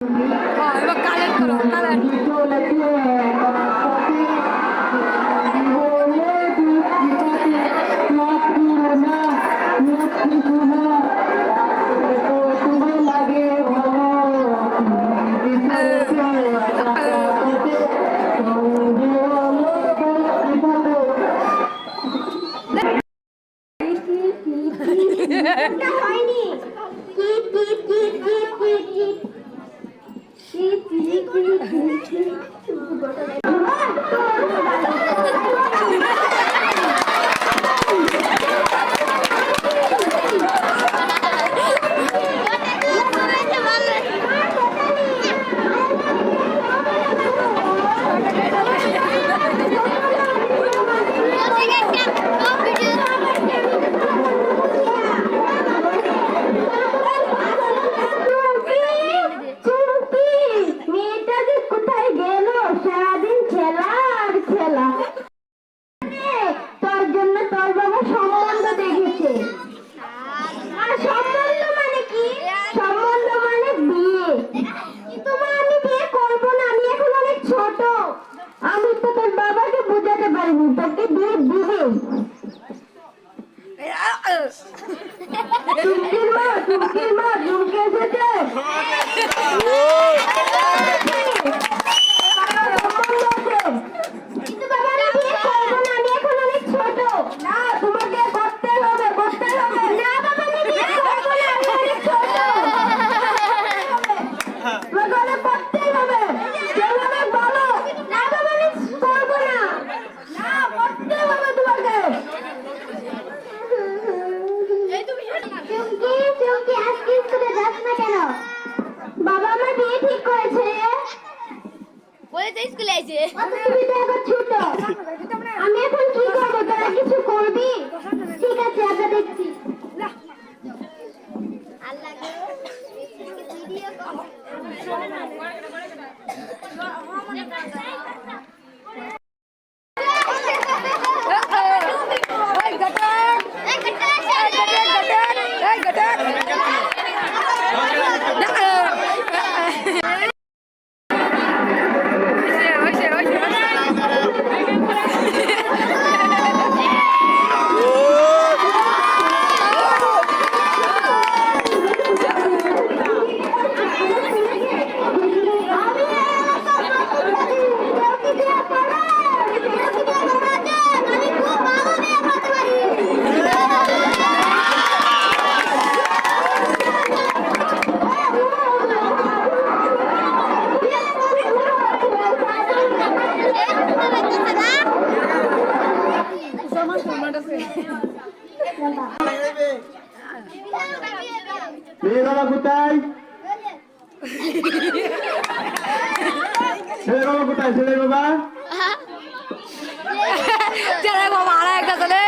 এবার কালেক্ট করো কালেক্ট। আমি তো তোর বাবাকে বোঝাতে পারিনি তোকে বিয়ে দিবে। চুমকির মা চুমকি এসেছে। কিন্তু বাবা আমি বিয়ে করবো না, আমি এখন অনেক ছোট। না তোমাকে করতে হবে করতে হবে। না বাবা আমি বিয়ে করবো না, আমি অনেক ছোট। তোমাকে করতে হবে। যেভাবে বলো। না বাবা আমি করবো না। না করতে হবে তোমাকে। চুমকি চুমকি আজকে স্কুলে যাস না কেন? বাবা আমার বিয়ে ঠিক করেছে। বলে তো স্কুলে আছে তুমি তো এখন ছোট। আমি এখন কি করবো? তোরা কিছু করবি? ঠিক আছে আচ্ছা দেখছি। আল্লাহ ভিডিও মেয়ে বাবা কোথায়? ছেলে বাবা কোথায়? ছেলে বাবা ছেলে বাবা হারা একটা ছেলে।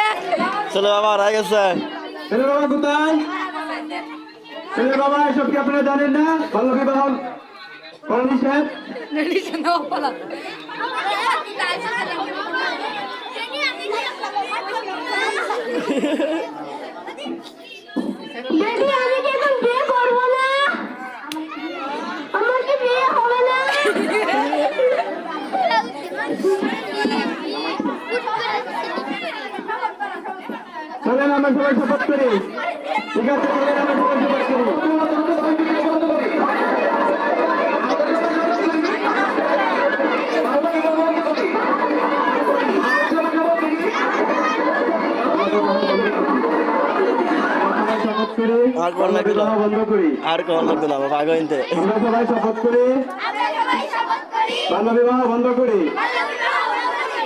ছেলে বাবা হারা গেছে। ছেলে বাবা কোথায়? ছেলে বাবা এসব কি আপনারা জানেন না? বাল্য বিবাহ নিষেধ। দিদি আমি কি এখন বিয়ে করবো না? আমার কি বিয়ে হবে না? চলেন আমরা সবাই শপথ করি। ঠিক আছে চলেন আমরা সবাই শপথ করি। আর কোন লাগবে না, বন্ধ করি। আর কোন লাগবে না বাবা আগে ইনতে আমরা সবাই শপথ করি। বাল্য বিবাহ বন্ধ করি।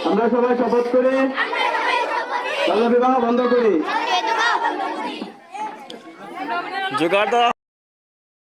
আমরা সবাই শপথ করি। বাল্য বিবাহ বন্ধ করি। জোগাড়